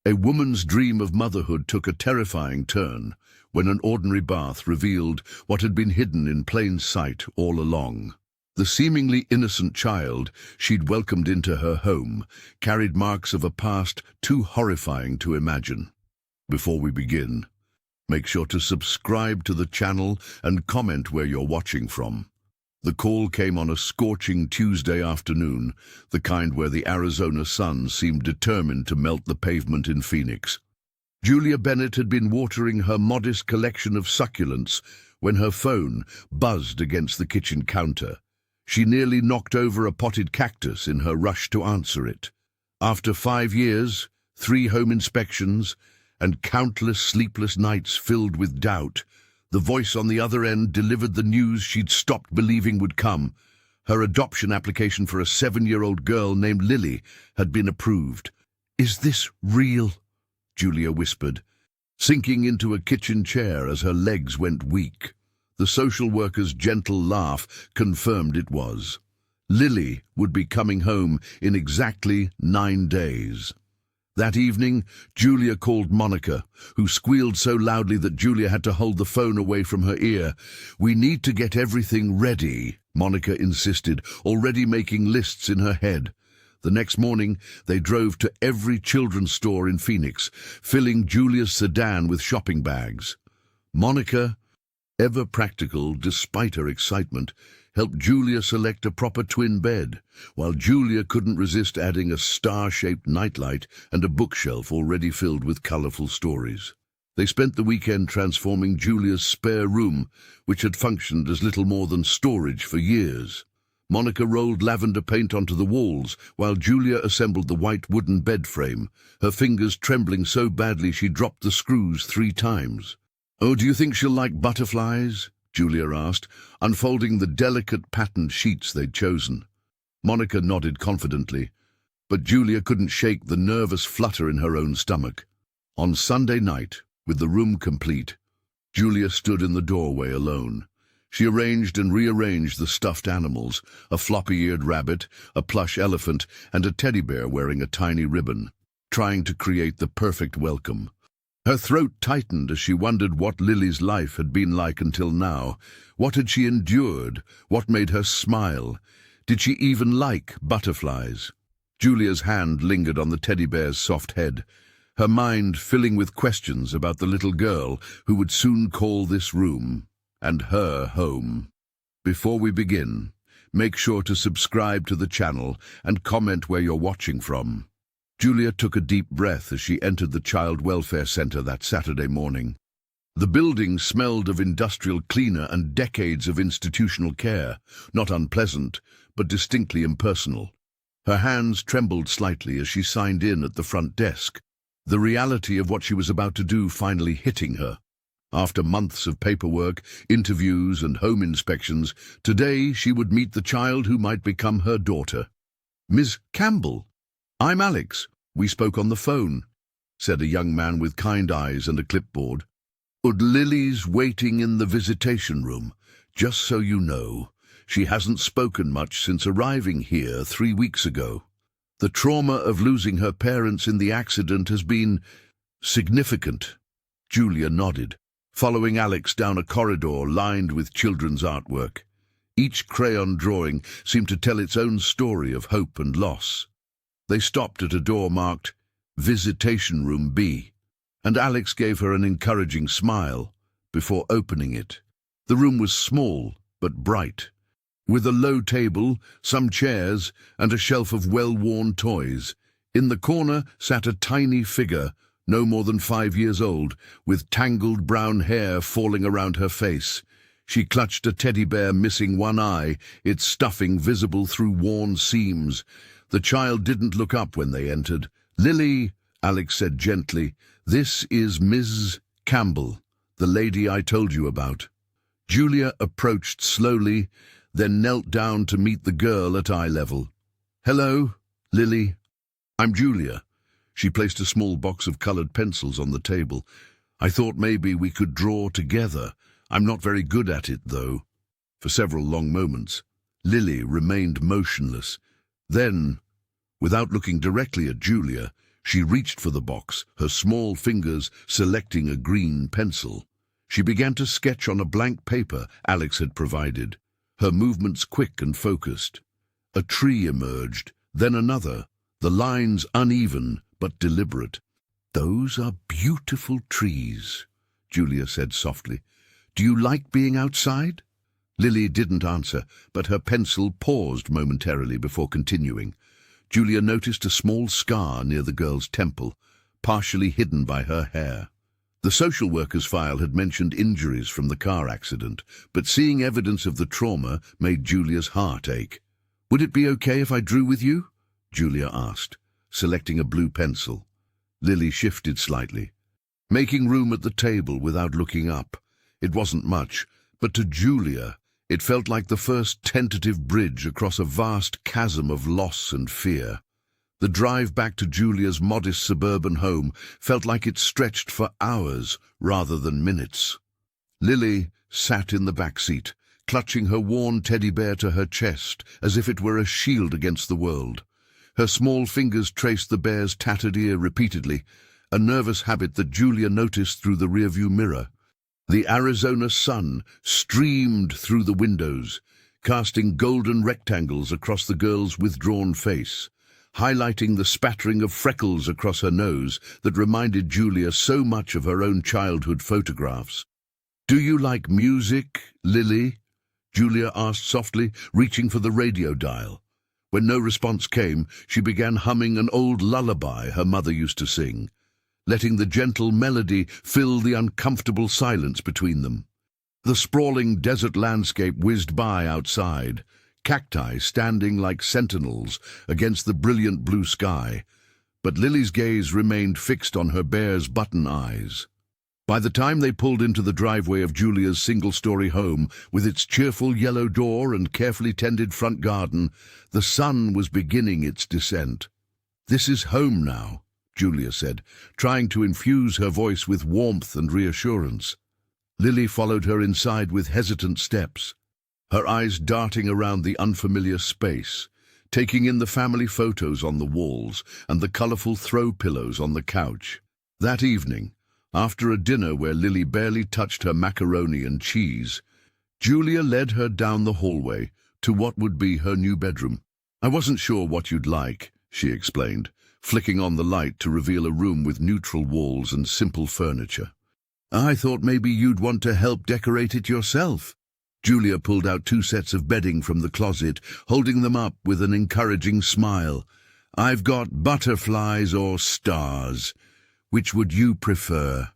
A woman's dream of motherhood took a terrifying turn when an ordinary bath revealed what had been hidden in plain sight all along. The seemingly innocent child she'd welcomed into her home carried marks of a past too horrifying to imagine. Before we begin, make sure to subscribe to the channel and comment where you're watching from. The call came on a scorching Tuesday afternoon, the kind where the Arizona sun seemed determined to melt the pavement in Phoenix. Julia Bennett had been watering her modest collection of succulents when her phone buzzed against the kitchen counter. She nearly knocked over a potted cactus in her rush to answer it. After 5 years, 3 home inspections, and countless sleepless nights filled with doubt, the voice on the other end delivered the news she'd stopped believing would come. Her adoption application for a 7-year-old girl named Lily had been approved. "Is this real?" Julia whispered, sinking into a kitchen chair as her legs went weak. The social worker's gentle laugh confirmed it was. Lily would be coming home in exactly 9 days. That evening, Julia called Monica, who squealed so loudly that Julia had to hold the phone away from her ear. "We need to get everything ready," Monica insisted, already making lists in her head. The next morning, they drove to every children's store in Phoenix, filling Julia's sedan with shopping bags. Monica, ever practical despite her excitement, helped Julia select a proper twin bed, while Julia couldn't resist adding a star-shaped nightlight and a bookshelf already filled with colorful stories. They spent the weekend transforming Julia's spare room, which had functioned as little more than storage for years. Monica rolled lavender paint onto the walls, while Julia assembled the white wooden bed frame, her fingers trembling so badly she dropped the screws 3 times. "Oh, do you think she'll like butterflies?" Julia asked, unfolding the delicate patterned sheets they'd chosen. Monica nodded confidently, but Julia couldn't shake the nervous flutter in her own stomach. On Sunday night, with the room complete, Julia stood in the doorway alone. She arranged and rearranged the stuffed animals, a floppy-eared rabbit, a plush elephant, and a teddy bear wearing a tiny ribbon, trying to create the perfect welcome. Her throat tightened as she wondered what Lily's life had been like until now. What had she endured? What made her smile? Did she even like butterflies? Julia's hand lingered on the teddy bear's soft head, her mind filling with questions about the little girl who would soon call this room and her home. Before we begin, make sure to subscribe to the channel and comment where you're watching from. Julia took a deep breath as she entered the Child Welfare Center that Saturday morning. The building smelled of industrial cleaner and decades of institutional care, not unpleasant, but distinctly impersonal. Her hands trembled slightly as she signed in at the front desk, the reality of what she was about to do finally hitting her. After months of paperwork, interviews, and home inspections, today she would meet the child who might become her daughter. "Ms. Campbell, I'm Alex. We spoke on the phone," said a young man with kind eyes and a clipboard. "Lily's waiting in the visitation room. Just so you know, she hasn't spoken much since arriving here 3 weeks ago. The trauma of losing her parents in the accident has been significant." Julia nodded, following Alex down a corridor lined with children's artwork. Each crayon drawing seemed to tell its own story of hope and loss. They stopped at a door marked Visitation Room B, and Alex gave her an encouraging smile before opening it. The room was small but bright, with a low table, some chairs, and a shelf of well-worn toys. In the corner sat a tiny figure, no more than 5 years old, with tangled brown hair falling around her face. She clutched a teddy bear missing one eye, its stuffing visible through worn seams. The child didn't look up when they entered. "Lily," Alex said gently, "this is Ms. Campbell, the lady I told you about." Julia approached slowly, then knelt down to meet the girl at eye level. "Hello, Lily. I'm Julia." She placed a small box of colored pencils on the table. "I thought maybe we could draw together. I'm not very good at it, though." For several long moments, Lily remained motionless. Then, without looking directly at Julia, She reached for the box, her small fingers selecting a green pencil. She began to sketch on a blank paper Alex had provided, her movements quick and focused. A tree emerged, then another, the lines uneven but deliberate. "Those are beautiful trees," Julia said softly. "Do you like being outside?" Lily didn't answer, but her pencil paused momentarily before continuing. Julia noticed a small scar near the girl's temple, partially hidden by her hair. The social worker's file had mentioned injuries from the car accident, but seeing evidence of the trauma made Julia's heart ache. "Would it be okay if I drew with you?" Julia asked, selecting a blue pencil. Lily shifted slightly, making room at the table without looking up. It wasn't much, but to Julia, it felt like the first tentative bridge across a vast chasm of loss and fear. The drive back to Julia's modest suburban home felt like it stretched for hours rather than minutes. Lily sat in the back seat, clutching her worn teddy bear to her chest as if it were a shield against the world. Her small fingers traced the bear's tattered ear repeatedly, a nervous habit that Julia noticed through the rearview mirror. The Arizona sun streamed through the windows, casting golden rectangles across the girl's withdrawn face, highlighting the spattering of freckles across her nose that reminded Julia so much of her own childhood photographs. "Do you like music, Lily?" Julia asked softly, reaching for the radio dial. When no response came, she began humming an old lullaby her mother used to sing, letting the gentle melody fill the uncomfortable silence between them. The sprawling desert landscape whizzed by outside, cacti standing like sentinels against the brilliant blue sky, but Lily's gaze remained fixed on her bear's button eyes. By the time they pulled into the driveway of Julia's single-story home, with its cheerful yellow door and carefully tended front garden, the sun was beginning its descent. "This is home now," Julia said, trying to infuse her voice with warmth and reassurance. Lily followed her inside with hesitant steps, her eyes darting around the unfamiliar space, taking in the family photos on the walls and the colorful throw pillows on the couch. That evening, after a dinner where Lily barely touched her macaroni and cheese, Julia led her down the hallway to what would be her new bedroom. "I wasn't sure what you'd like," she explained, flicking on the light to reveal a room with neutral walls and simple furniture. "I thought maybe you'd want to help decorate it yourself." Julia pulled out 2 sets of bedding from the closet, holding them up with an encouraging smile. "I've got butterflies or stars. Which would you prefer?"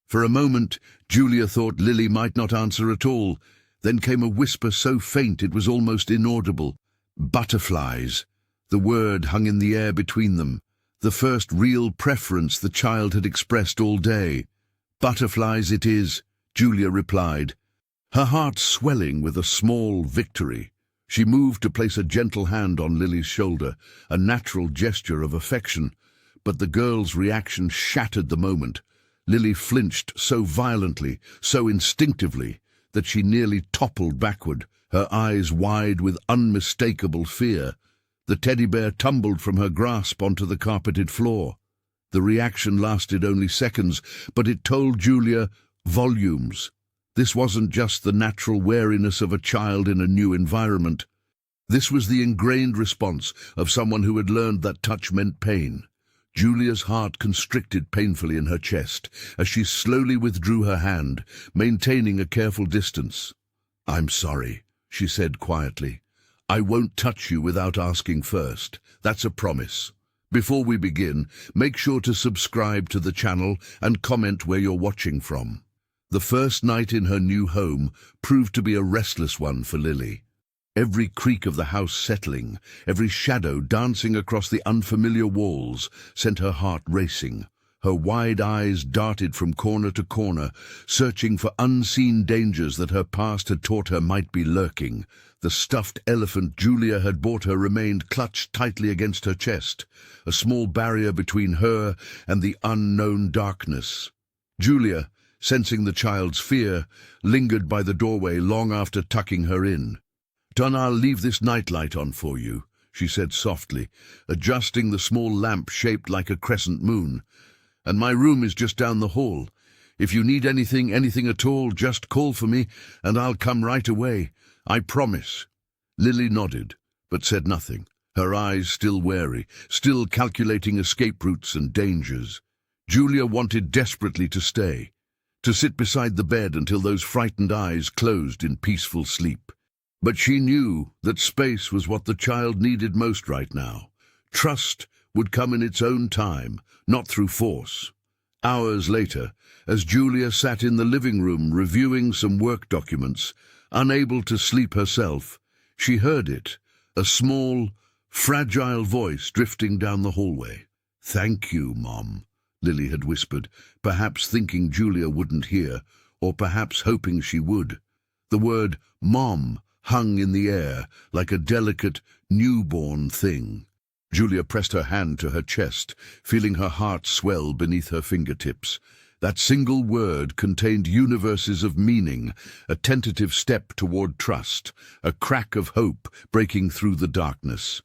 For a moment, Julia thought Lily might not answer at all. Then came a whisper so faint it was almost inaudible. "Butterflies." The word hung in the air between them, the first real preference the child had expressed all day. "Butterflies it is," Julia replied, her heart swelling with a small victory. She moved to place a gentle hand on Lily's shoulder, a natural gesture of affection, but the girl's reaction shattered the moment. Lily flinched so violently, so instinctively, that she nearly toppled backward, her eyes wide with unmistakable fear. The teddy bear tumbled from her grasp onto the carpeted floor. The reaction lasted only seconds, but it told Julia volumes. This wasn't just the natural wariness of a child in a new environment. This was the ingrained response of someone who had learned that touch meant pain. Julia's heart constricted painfully in her chest as she slowly withdrew her hand, maintaining a careful distance. "I'm sorry," she said quietly. "I won't touch you without asking first. That's a promise. Before we begin, make sure to subscribe to the channel and comment where you're watching from." The first night in her new home proved to be a restless one for Lily. Every creak of the house settling, every shadow dancing across the unfamiliar walls sent her heart racing. Her wide eyes darted from corner to corner, searching for unseen dangers that her past had taught her might be lurking. The stuffed elephant Julia had bought her remained clutched tightly against her chest, a small barrier between her and the unknown darkness. Julia, sensing the child's fear, lingered by the doorway long after tucking her in. "I'll leave this nightlight on for you," she said softly, adjusting the small lamp shaped like a crescent moon. "And my room is just down the hall. If you need anything at all, just call for me, and I'll come right away. I promise." Lily nodded, but said nothing, her eyes still wary, still calculating escape routes and dangers. Julia wanted desperately to stay, to sit beside the bed until those frightened eyes closed in peaceful sleep. But she knew that space was what the child needed most right now. Trust would come in its own time, not through force. Hours later, as Julia sat in the living room reviewing some work documents, unable to sleep herself, she heard it, a small, fragile voice drifting down the hallway. "Thank you, Mom," Lily had whispered, perhaps thinking Julia wouldn't hear, or perhaps hoping she would. The word Mom hung in the air like a delicate, newborn thing. Julia pressed her hand to her chest, feeling her heart swell beneath her fingertips. That single word contained universes of meaning, a tentative step toward trust, a crack of hope breaking through the darkness.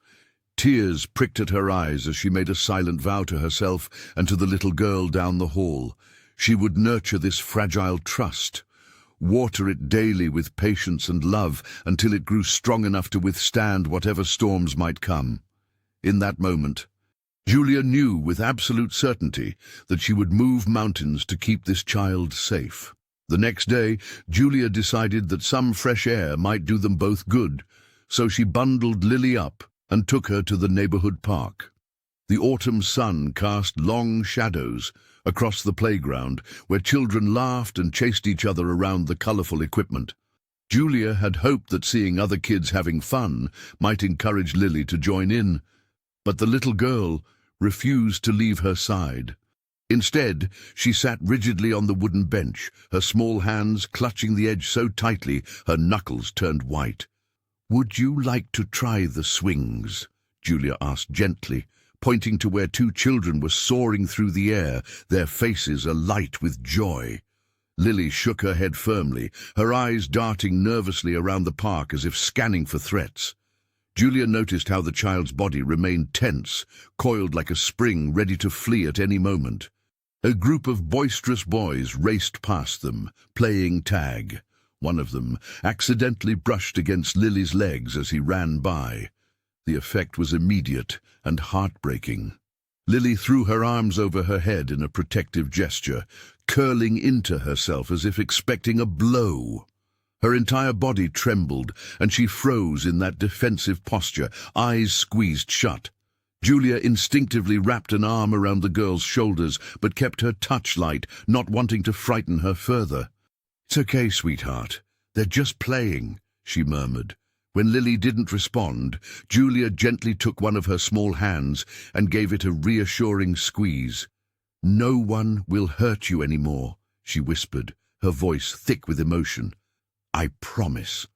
Tears pricked at her eyes as she made a silent vow to herself and to the little girl down the hall. She would nurture this fragile trust, water it daily with patience and love until it grew strong enough to withstand whatever storms might come. In that moment, Julia knew with absolute certainty that she would move mountains to keep this child safe. The next day, Julia decided that some fresh air might do them both good, so she bundled Lily up and took her to the neighborhood park. The autumn sun cast long shadows across the playground, where children laughed and chased each other around the colorful equipment. Julia had hoped that seeing other kids having fun might encourage Lily to join in, but the little girl refused to leave her side. Instead, she sat rigidly on the wooden bench, her small hands clutching the edge so tightly her knuckles turned white. "Would you like to try the swings?" Julia asked gently, pointing to where two children were soaring through the air, their faces alight with joy. Lily shook her head firmly, her eyes darting nervously around the park as if scanning for threats. Julia noticed how the child's body remained tense, coiled like a spring ready to flee at any moment. A group of boisterous boys raced past them, playing tag. One of them accidentally brushed against Lily's legs as he ran by. The effect was immediate and heartbreaking. Lily threw her arms over her head in a protective gesture, curling into herself as if expecting a blow. Her entire body trembled, and she froze in that defensive posture, eyes squeezed shut. Julia instinctively wrapped an arm around the girl's shoulders, but kept her touch light, not wanting to frighten her further. "It's okay, sweetheart. They're just playing," she murmured. When Lily didn't respond, Julia gently took one of her small hands and gave it a reassuring squeeze. "No one will hurt you anymore," she whispered, her voice thick with emotion. "I promise."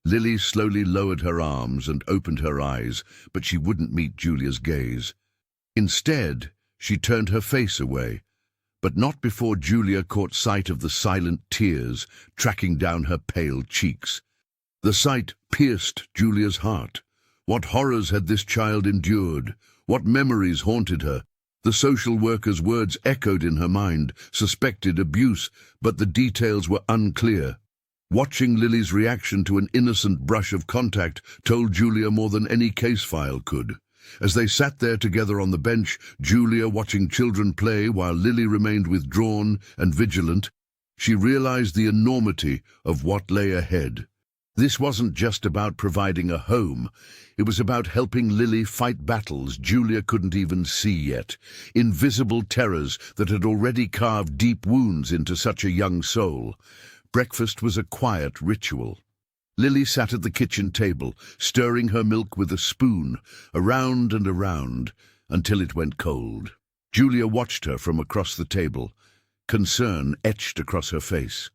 Lily slowly lowered her arms and opened her eyes, but she wouldn't meet Julia's gaze. Instead, she turned her face away, but not before Julia caught sight of the silent tears tracking down her pale cheeks. The sight pierced Julia's heart. What horrors had this child endured? What memories haunted her? The social worker's words echoed in her mind, suspected abuse, but the details were unclear. Watching Lily's reaction to an innocent brush of contact told Julia more than any case file could. As they sat there together on the bench, Julia watching children play while Lily remained withdrawn and vigilant, she realized the enormity of what lay ahead. This wasn't just about providing a home. It was about helping Lily fight battles Julia couldn't even see yet, invisible terrors that had already carved deep wounds into such a young soul. Breakfast was a quiet ritual. Lily sat at the kitchen table, stirring her milk with a spoon, around and around, until it went cold. Julia watched her from across the table, concern etched across her face.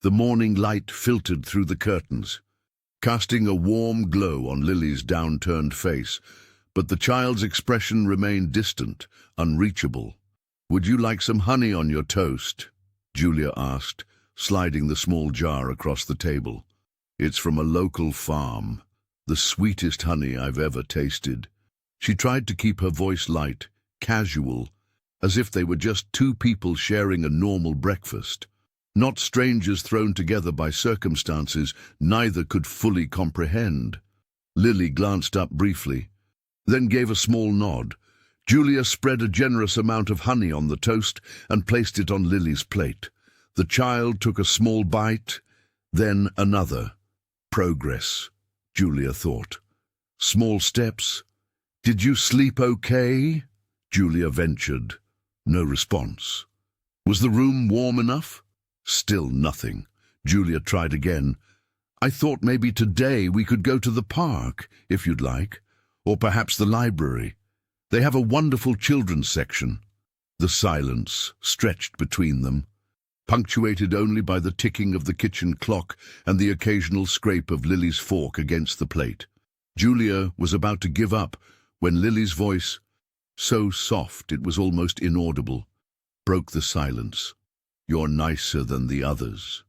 The morning light filtered through the curtains, casting a warm glow on Lily's downturned face, but the child's expression remained distant, unreachable. "Would you like some honey on your toast?" Julia asked, sliding the small jar across the table. "It's from a local farm." The sweetest honey I've ever tasted. She tried to keep her voice light, casual, as if they were just two people sharing a normal breakfast. Not strangers thrown together by circumstances neither could fully comprehend. Lily glanced up briefly, then gave a small nod. Julia spread a generous amount of honey on the toast and placed it on Lily's plate. The child took a small bite, then another. Progress, Julia thought. Small steps. Did you sleep okay? Julia ventured. No response. Was the room warm enough? Still nothing. Julia tried again. I thought maybe today we could go to the park, if you'd like, or perhaps the library. They have a wonderful children's section. The silence stretched between them, punctuated only by the ticking of the kitchen clock and the occasional scrape of Lily's fork against the plate. Julia was about to give up when Lily's voice, so soft it was almost inaudible, broke the silence. You're nicer than the others.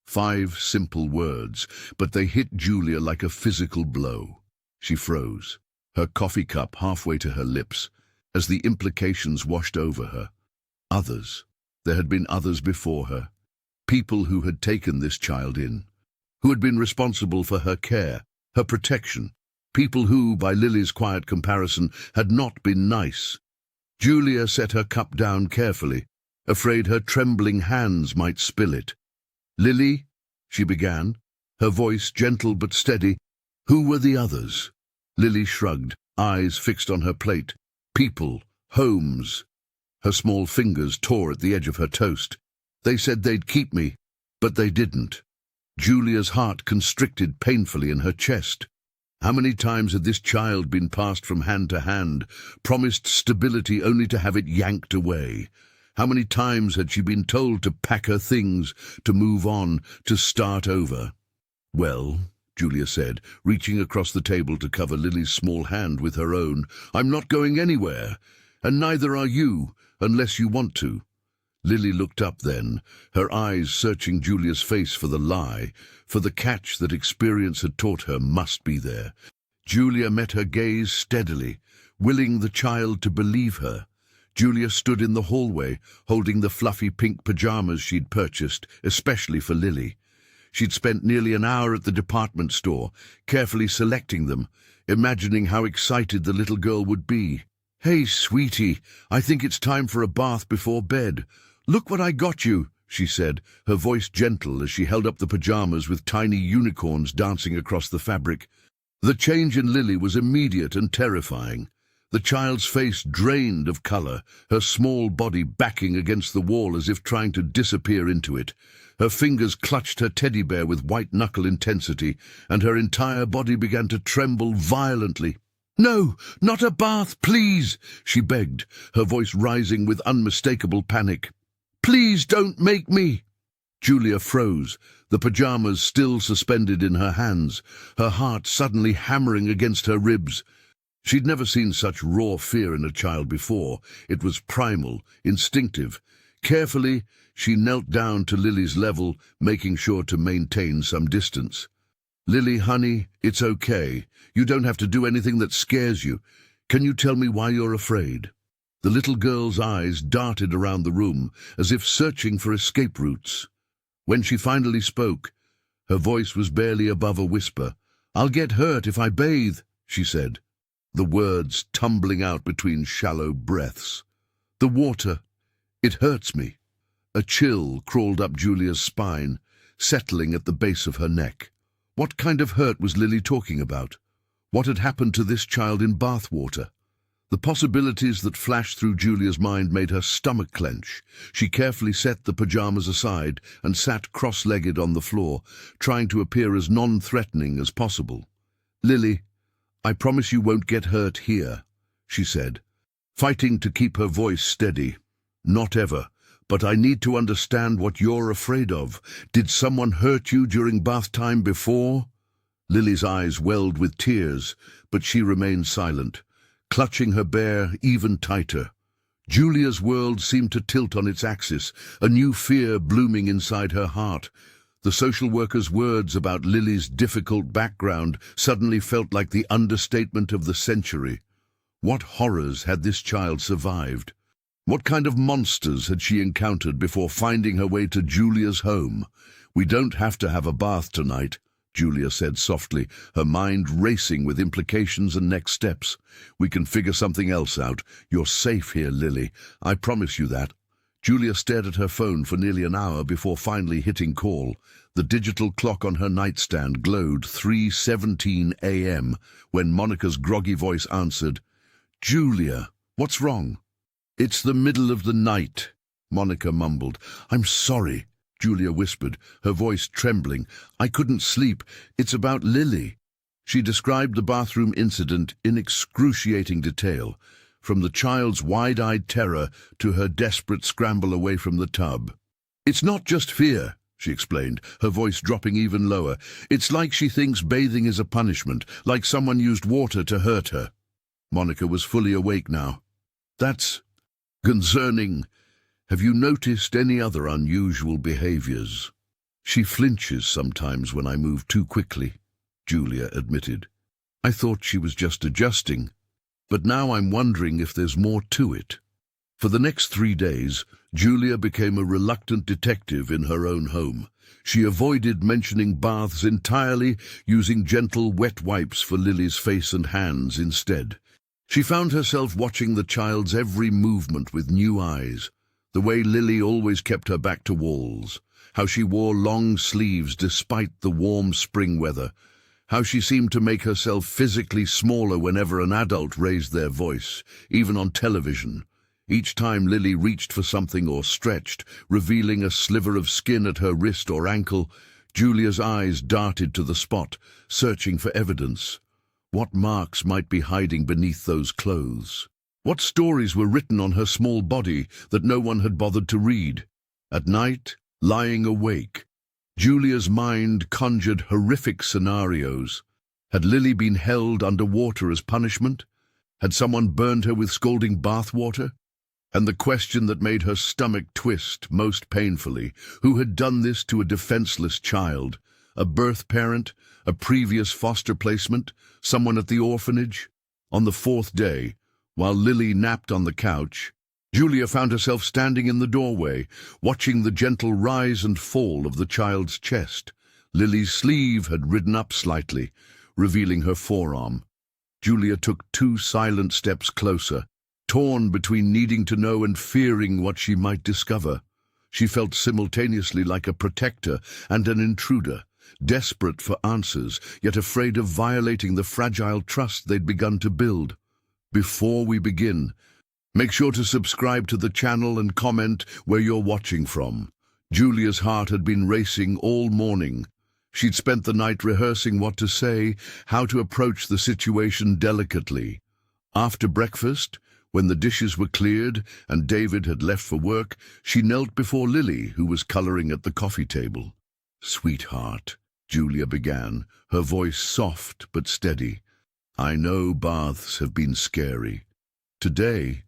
5 simple words, but they hit Julia like a physical blow. She froze, her coffee cup halfway to her lips, as the implications washed over her. Others. There had been others before her. People who had taken this child in, who had been responsible for her care, her protection. People who, by Lily's quiet comparison, had not been nice. Julia set her cup down carefully, afraid her trembling hands might spill it. Lily, she began, her voice gentle but steady. Who were the others? Lily shrugged, eyes fixed on her plate. People, homes. Her small fingers tore at the edge of her toast. They said they'd keep me, but they didn't. Julia's heart constricted painfully in her chest. How many times had this child been passed from hand to hand, promised stability only to have it yanked away? How many times had she been told to pack her things, to move on, to start over? Well, Julia said, reaching across the table to cover Lily's small hand with her own, I'm not going anywhere, and neither are you, unless you want to. Lily looked up then, her eyes searching Julia's face for the lie, for the catch that experience had taught her must be there. Julia met her gaze steadily, willing the child to believe her. Julia stood in the hallway, holding the fluffy pink pajamas she'd purchased, especially for Lily. She'd spent nearly an hour at the department store, carefully selecting them, imagining how excited the little girl would be. Hey, sweetie, I think it's time for a bath before bed. Look what I got you, she said, her voice gentle as she held up the pajamas with tiny unicorns dancing across the fabric. The change in Lily was immediate and terrifying. The child's face drained of color, her small body backing against the wall as if trying to disappear into it. Her fingers clutched her teddy bear with white-knuckle intensity, and her entire body began to tremble violently. No, not a bath, please, she begged, her voice rising with unmistakable panic. Please don't make me. Julia froze, the pajamas still suspended in her hands, her heart suddenly hammering against her ribs. She'd never seen such raw fear in a child before. It was primal, instinctive. Carefully, she knelt down to Lily's level, making sure to maintain some distance. Lily, honey, it's okay. You don't have to do anything that scares you. Can you tell me why you're afraid? The little girl's eyes darted around the room, as if searching for escape routes. When she finally spoke, her voice was barely above a whisper. I'll get hurt if I bathe, she said, the words tumbling out between shallow breaths. The water, it hurts me. A chill crawled up Julia's spine, settling at the base of her neck. What kind of hurt was Lily talking about? What had happened to this child in bathwater? The possibilities that flashed through Julia's mind made her stomach clench. She carefully set the pajamas aside and sat cross-legged on the floor, trying to appear as non-threatening as possible. Lily, I promise you won't get hurt here, she said, fighting to keep her voice steady. Not ever, but I need to understand what you're afraid of. Did someone hurt you during bath time before? Lily's eyes welled with tears, but she remained silent, clutching her bear even tighter. Julia's world seemed to tilt on its axis, a new fear blooming inside her heart. The social worker's words about Lily's difficult background suddenly felt like the understatement of the century. What horrors had this child survived? What kind of monsters had she encountered before finding her way to Julia's home? "We don't have to have a bath tonight," Julia said softly, her mind racing with implications and next steps. "We can figure something else out. You're safe here, Lily. I promise you that." Julia stared at her phone for nearly an hour before finally hitting call. The digital clock on her nightstand glowed 3:17 a.m. when Monica's groggy voice answered. "Julia, what's wrong?" "It's the middle of the night," Monica mumbled. "I'm sorry," Julia whispered, her voice trembling. "I couldn't sleep. It's about Lily." She described the bathroom incident in excruciating detail, from the child's wide-eyed terror to her desperate scramble away from the tub. "It's not just fear," she explained, her voice dropping even lower. "It's like she thinks bathing is a punishment, like someone used water to hurt her." Monica was fully awake now. "That's concerning. Have you noticed any other unusual behaviors?" "She flinches sometimes when I move too quickly," Julia admitted. "I thought she was just adjusting, but now I'm wondering if there's more to it." For the next 3 days, Julia became a reluctant detective in her own home. She avoided mentioning baths entirely, using gentle wet wipes for Lily's face and hands instead. She found herself watching the child's every movement with new eyes. The way Lily always kept her back to walls, how she wore long sleeves despite the warm spring weather, how she seemed to make herself physically smaller whenever an adult raised their voice, even on television. Each time Lily reached for something or stretched, revealing a sliver of skin at her wrist or ankle, Julia's eyes darted to the spot, searching for evidence. What marks might be hiding beneath those clothes? What stories were written on her small body that no one had bothered to read? At night, lying awake, Julia's mind conjured horrific scenarios. Had Lily been held underwater as punishment? Had someone burned her with scalding bath water? And the question that made her stomach twist most painfully, who had done this to a defenseless child? A birth parent? A previous foster placement? Someone at the orphanage? On the 4th day, while Lily napped on the couch, Julia found herself standing in the doorway, watching the gentle rise and fall of the child's chest. Lily's sleeve had ridden up slightly, revealing her forearm. Julia took 2 silent steps closer, torn between needing to know and fearing what she might discover. She felt simultaneously like a protector and an intruder, desperate for answers, yet afraid of violating the fragile trust they'd begun to build. Before we begin, make sure to subscribe to the channel and comment where you're watching from. Julia's heart had been racing all morning. She'd spent the night rehearsing what to say, how to approach the situation delicately. After breakfast, when the dishes were cleared and David had left for work, she knelt before Lily, who was coloring at the coffee table. "Sweetheart," Julia began, her voice soft but steady, "I know baths have been scary. Today,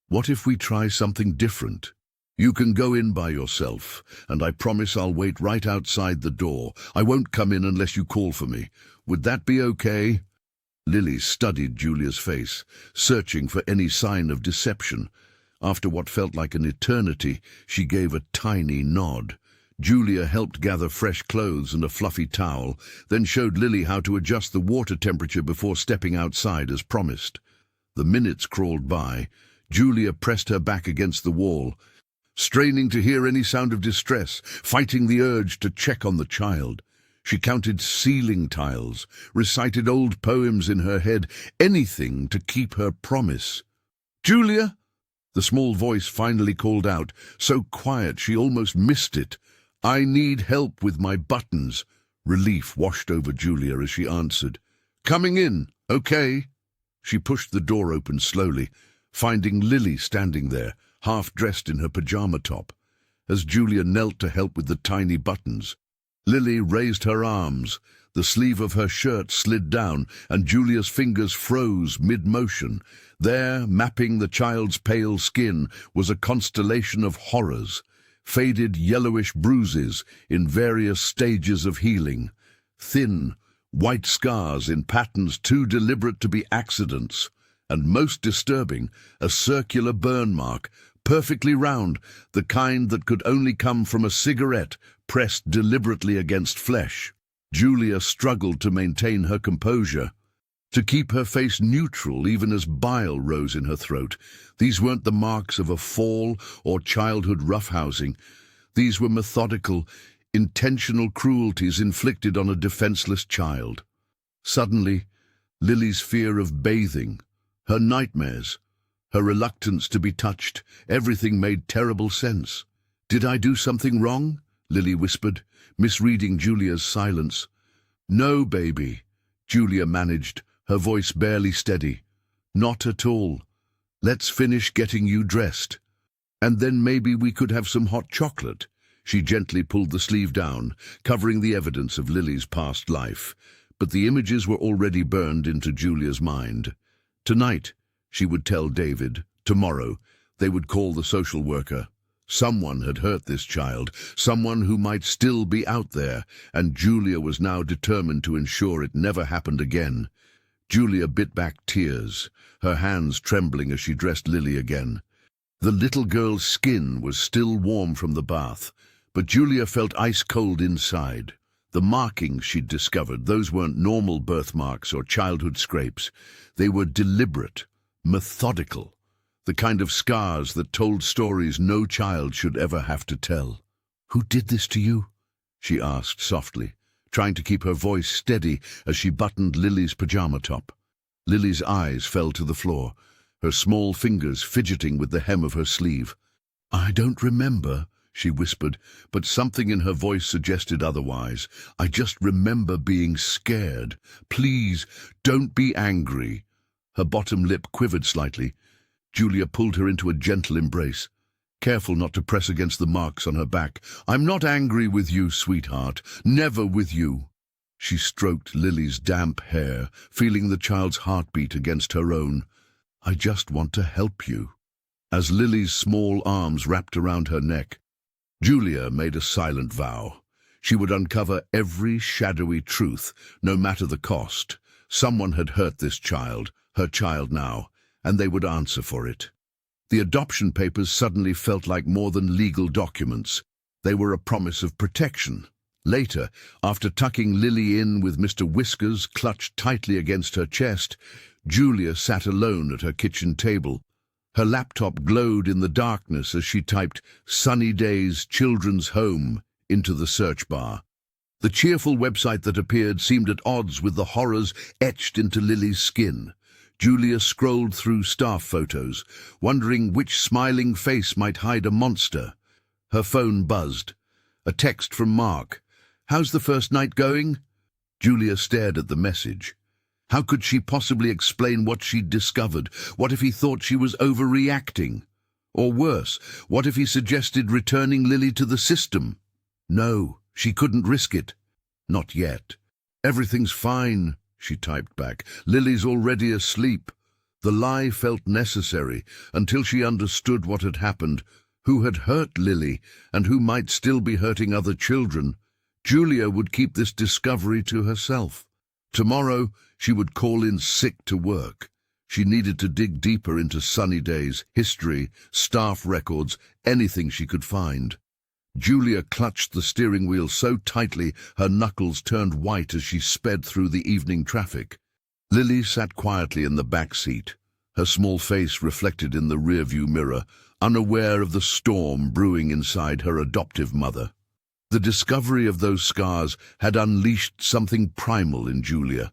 what if we try something different? You can go in by yourself, and I promise I'll wait right outside the door. I won't come in unless you call for me. Would that be okay?" Lily studied Julia's face, searching for any sign of deception. After what felt like an eternity, she gave a tiny nod. Julia helped gather fresh clothes and a fluffy towel, then showed Lily how to adjust the water temperature before stepping outside as promised. The minutes crawled by. Julia pressed her back against the wall, straining to hear any sound of distress, fighting the urge to check on the child. She counted ceiling tiles, recited old poems in her head, anything to keep her promise. "Julia!" The small voice finally called out, so quiet she almost missed it. "I need help with my buttons." Relief washed over Julia as she answered. "Coming in, okay?" She pushed the door open slowly, finding Lily standing there, half-dressed in her pajama top. As Julia knelt to help with the tiny buttons, Lily raised her arms. The sleeve of her shirt slid down, and Julia's fingers froze mid-motion. There, mapping the child's pale skin, was a constellation of horrors. faded yellowish bruises in various stages of healing, thin, white scars in patterns too deliberate to be accidents, and most disturbing, a circular burn mark, perfectly round, the kind that could only come from a cigarette pressed deliberately against flesh. Julia struggled to maintain her composure, to keep her face neutral even as bile rose in her throat. These weren't the marks of a fall or childhood roughhousing. These were methodical, intentional cruelties inflicted on a defenseless child. Suddenly, Lily's fear of bathing, her nightmares, her reluctance to be touched, everything made terrible sense. "Did I do something wrong?" Lily whispered, misreading Julia's silence. "No, baby," Julia managed, her voice barely steady. "Not at all. Let's finish getting you dressed. And then maybe we could have some hot chocolate." She gently pulled the sleeve down, covering the evidence of Lily's past life. But the images were already burned into Julia's mind. Tonight, she would tell David. Tomorrow, they would call the social worker. Someone had hurt this child, someone who might still be out there, and Julia was now determined to ensure it never happened again. Julia bit back tears, her hands trembling as she dressed Lily again. The little girl's skin was still warm from the bath, but Julia felt ice-cold inside. The markings she'd discovered, those weren't normal birthmarks or childhood scrapes. They were deliberate, methodical, the kind of scars that told stories no child should ever have to tell. "Who did this to you?" she asked softly, trying to keep her voice steady as she buttoned Lily's pajama top. Lily's eyes fell to the floor, her small fingers fidgeting with the hem of her sleeve. "I don't remember," she whispered, but something in her voice suggested otherwise. "I just remember being scared. Please, don't be angry." Her bottom lip quivered slightly. Julia pulled her into a gentle embrace, careful not to press against the marks on her back. "I'm not angry with you, sweetheart. Never with you." She stroked Lily's damp hair, feeling the child's heartbeat against her own. "I just want to help you." As Lily's small arms wrapped around her neck, Julia made a silent vow. She would uncover every shadowy truth, no matter the cost. Someone had hurt this child, her child now, and they would answer for it. The adoption papers suddenly felt like more than legal documents. They were a promise of protection. Later, after tucking Lily in with Mr. Whiskers clutched tightly against her chest, Julia sat alone at her kitchen table. Her laptop glowed in the darkness as she typed "Sunny Days Children's Home" into the search bar. The cheerful website that appeared seemed at odds with the horrors etched into Lily's skin. Julia scrolled through staff photos, wondering which smiling face might hide a monster. Her phone buzzed. A text from Mark. "How's the first night going?" Julia stared at the message. How could she possibly explain what she'd discovered? What if he thought she was overreacting? Or worse, what if he suggested returning Lily to the system? No, she couldn't risk it. Not yet. "Everything's fine," she typed back. "Lily's already asleep." The lie felt necessary until she understood what had happened, who had hurt Lily, and who might still be hurting other children. Julia would keep this discovery to herself. Tomorrow, she would call in sick to work. She needed to dig deeper into Sunny Days, history, staff records, anything she could find. Julia clutched the steering wheel so tightly her knuckles turned white as she sped through the evening traffic. Lily sat quietly in the back seat, her small face reflected in the rearview mirror, unaware of the storm brewing inside her adoptive mother. The discovery of those scars had unleashed something primal in Julia,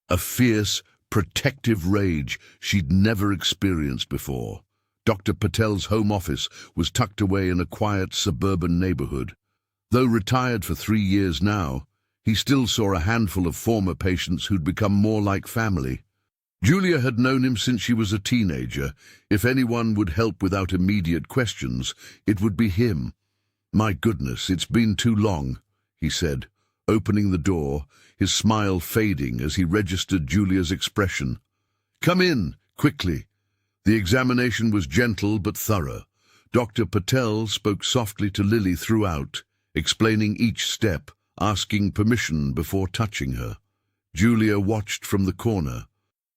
a fierce, protective rage she'd never experienced before. Dr. Patel's home office was tucked away in a quiet suburban neighborhood. Though retired for 3 years now, he still saw a handful of former patients who'd become more like family. Julia had known him since she was a teenager. If anyone would help without immediate questions, it would be him. "My goodness, it's been too long," he said, opening the door, his smile fading as he registered Julia's expression. "Come in, quickly." The examination was gentle but thorough. Dr. Patel spoke softly to Lily throughout, explaining each step, asking permission before touching her. Julia watched from the corner,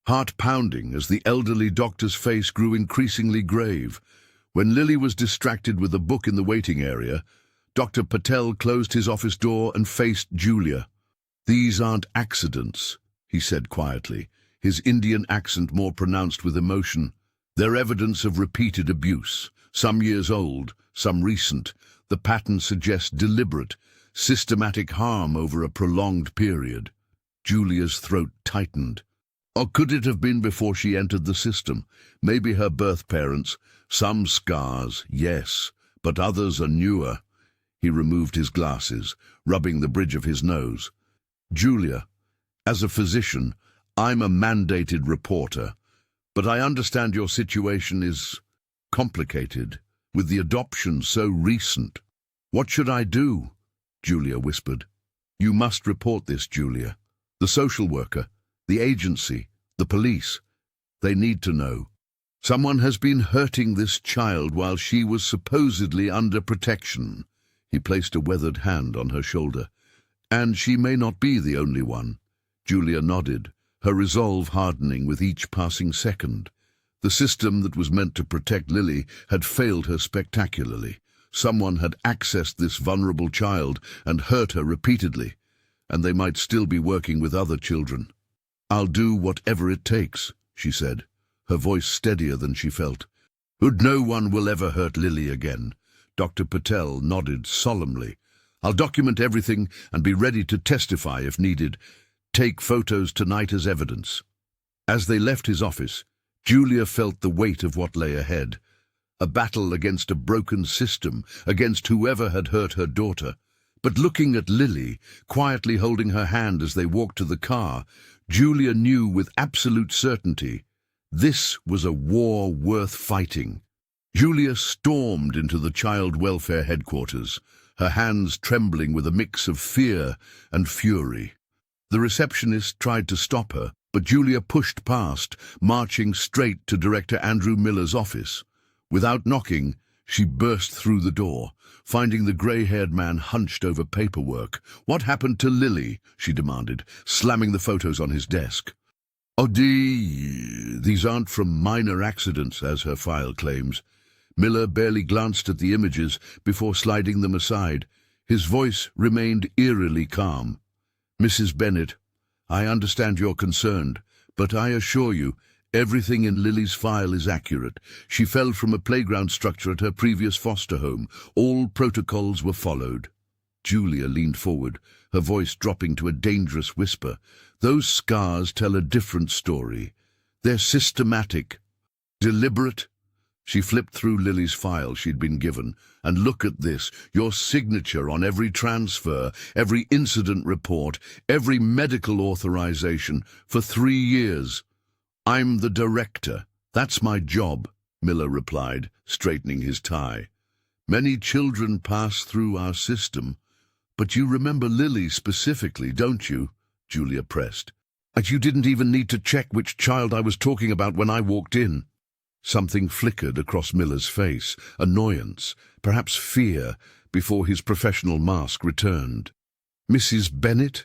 heart pounding as the elderly doctor's face grew increasingly grave. When Lily was distracted with a book in the waiting area, Dr. Patel closed his office door and faced Julia. "These aren't accidents," he said quietly, his Indian accent more pronounced with emotion. "They're evidence of repeated abuse, some years old, some recent. The pattern suggests deliberate, systematic harm over a prolonged period." Julia's throat tightened. Or could it have been before she entered the system? Maybe her birth parents. Some scars, yes, but others are newer. He removed his glasses, rubbing the bridge of his nose. "Julia, as a physician, I'm a mandated reporter, but I understand your situation is complicated, with the adoption so recent." "What should I do?" Julia whispered. "You must report this, Julia. The social worker, the agency, the police. They need to know. Someone has been hurting this child while she was supposedly under protection." He placed a weathered hand on her shoulder. "And she may not be the only one." Julia nodded, her resolve hardening with each passing second. The system that was meant to protect Lily had failed her spectacularly. Someone had accessed this vulnerable child and hurt her repeatedly, and they might still be working with other children. "I'll do whatever it takes," she said, her voice steadier than she felt. "No one will ever hurt Lily again." Dr. Patel nodded solemnly. "I'll document everything and be ready to testify if needed. Take photos tonight as evidence." As they left his office, Julia felt the weight of what lay ahead. A battle against a broken system, against whoever had hurt her daughter. But looking at Lily, quietly holding her hand as they walked to the car, Julia knew with absolute certainty this was a war worth fighting. Julia stormed into the child welfare headquarters, her hands trembling with a mix of fear and fury. The receptionist tried to stop her, but Julia pushed past, marching straight to Director Andrew Miller's office. Without knocking, she burst through the door, finding the grey-haired man hunched over paperwork. "What happened to Lily?" she demanded, slamming the photos on his desk. These aren't from minor accidents, as her file claims." Miller barely glanced at the images before sliding them aside. His voice remained eerily calm. "Mrs. Bennett, I understand you're concerned, but I assure you, everything in Lily's file is accurate. She fell from a playground structure at her previous foster home. All protocols were followed." Julia leaned forward, her voice dropping to a dangerous whisper. "Those scars tell a different story. They're systematic, deliberate." She flipped through Lily's file she'd been given. "And look at this, your signature on every transfer, every incident report, every medical authorization, for 3 years. I'm the director. That's my job," Miller replied, straightening his tie. "Many children pass through our system, but you remember Lily specifically, don't you?" Julia pressed. "And you didn't even need to check which child I was talking about when I walked in." Something flickered across Miller's face, annoyance, perhaps fear, before his professional mask returned. "Mrs. Bennett,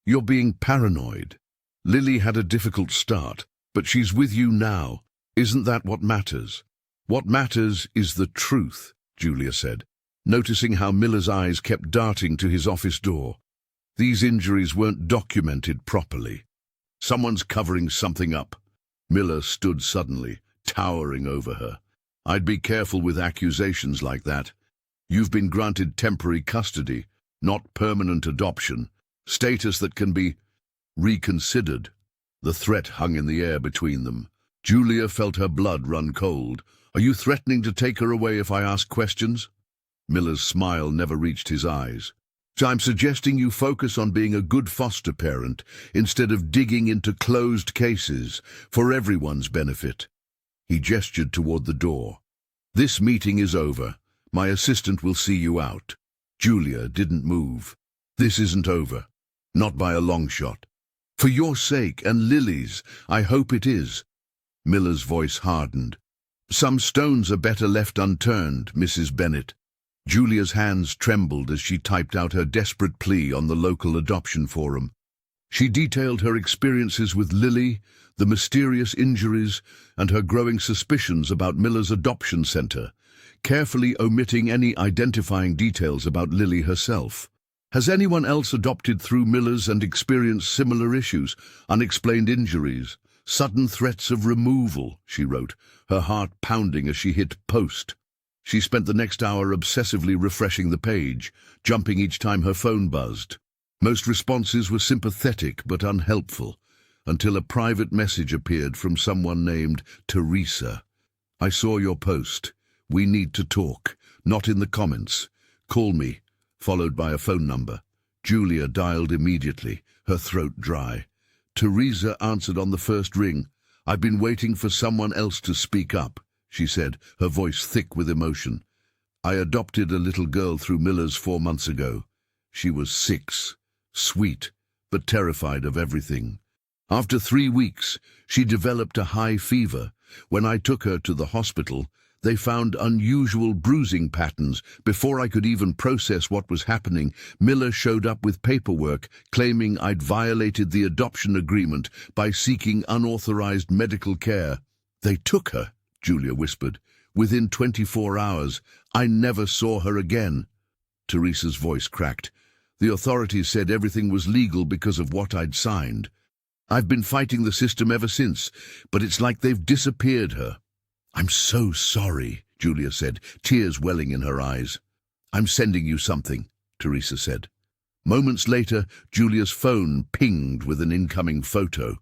you're being paranoid. Lily had a difficult start, but she's with you now. Isn't that what matters?" "What matters is the truth," Julia said, noticing how Miller's eyes kept darting to his office door. "These injuries weren't documented properly. Someone's covering something up." Miller stood suddenly, towering over her. "I'd be careful with accusations like that. You've been granted temporary custody, not permanent adoption, status that can be reconsidered." The threat hung in the air between them. Julia felt her blood run cold. "Are you threatening to take her away if I ask questions?" Miller's smile never reached his eyes. "So I'm suggesting you focus on being a good foster parent instead of digging into closed cases for everyone's benefit." He gestured toward the door. "This meeting is over. My assistant will see you out." Julia didn't move. "This isn't over. Not by a long shot. For your sake and Lily's, I hope it is." Miller's voice hardened. Some stones are better left unturned, Mrs. Bennet. Julia's hands trembled as she typed out her desperate plea on the local adoption forum. She detailed her experiences with Lily, the mysterious injuries, and her growing suspicions about Miller's adoption center, carefully omitting any identifying details about Lily herself. Has anyone else adopted through Miller's and experienced similar issues, unexplained injuries, sudden threats of removal, she wrote, her heart pounding as she hit post. She spent the next hour obsessively refreshing the page, jumping each time her phone buzzed. Most responses were sympathetic but unhelpful, until a private message appeared from someone named Teresa. I saw your post. We need to talk. Not in the comments. Call me. Followed by a phone number. Julia dialed immediately, her throat dry. Teresa answered on the first ring. I've been waiting for someone else to speak up, she said, her voice thick with emotion. I adopted a little girl through Miller's 4 months ago. She was 6, sweet, but terrified of everything. After 3 weeks, she developed a high fever. When I took her to the hospital, they found unusual bruising patterns. Before I could even process what was happening, Miller showed up with paperwork claiming I'd violated the adoption agreement by seeking unauthorized medical care. They took her, Julia whispered. Within 24 hours, I never saw her again. Teresa's voice cracked. The authorities said everything was legal because of what I'd signed. I've been fighting the system ever since, but it's like they've disappeared her. I'm so sorry, Julia said, tears welling in her eyes. I'm sending you something, Teresa said. Moments later, Julia's phone pinged with an incoming photo.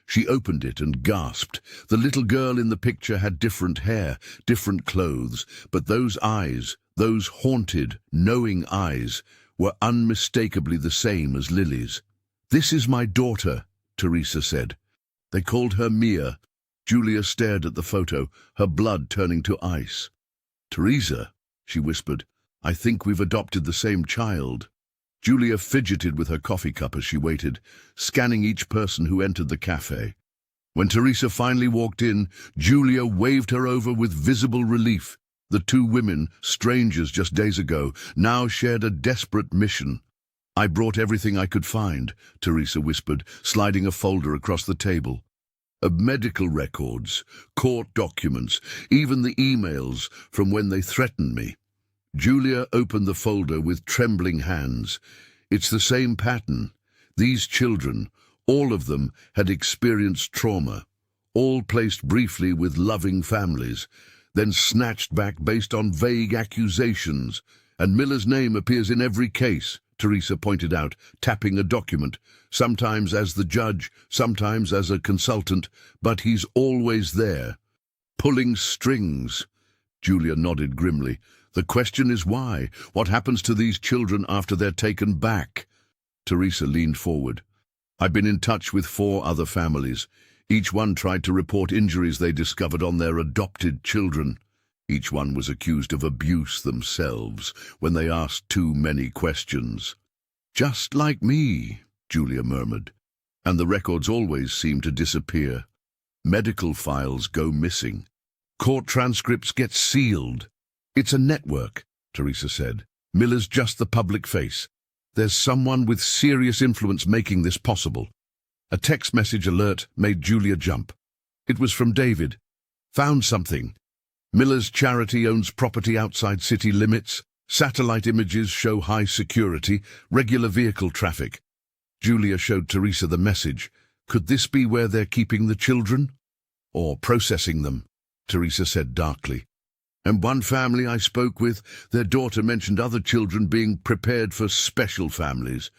She opened it and gasped. The little girl in the picture had different hair, different clothes, but those eyes, those haunted, knowing eyes, were unmistakably the same as Lily's. This is my daughter, Teresa said. They called her Mia. Julia stared at the photo, her blood turning to ice. Teresa, she whispered, I think we've adopted the same child. Julia fidgeted with her coffee cup as she waited, scanning each person who entered the cafe. When Teresa finally walked in, Julia waved her over with visible relief. The 2 women, strangers just days ago, now shared a desperate mission. I brought everything I could find, Teresa whispered, sliding a folder across the table. Of medical records, court documents, even the emails from when they threatened me. Julia opened the folder with trembling hands. It's the same pattern. These children, all of them, had experienced trauma, all placed briefly with loving families, then snatched back based on vague accusations. And Miller's name appears in every case, Teresa pointed out, tapping a document, sometimes as the judge, sometimes as a consultant, but he's always there. Pulling strings. Julia nodded grimly. The question is why? What happens to these children after they're taken back? Teresa leaned forward. I've been in touch with 4 other families. Each one tried to report injuries they discovered on their adopted children. Each one was accused of abuse themselves when they asked too many questions. Just like me, Julia murmured. And the records always seem to disappear. Medical files go missing. Court transcripts get sealed. It's a network, Teresa said. Miller's just the public face. There's someone with serious influence making this possible. A text message alert made Julia jump. It was from David. Found something. Miller's charity owns property outside city limits. Satellite images show high security, regular vehicle traffic. Julia showed Teresa the message. Could this be where they're keeping the children? Or processing them, Teresa said darkly. And one family I spoke with, their daughter mentioned other children being prepared for special families.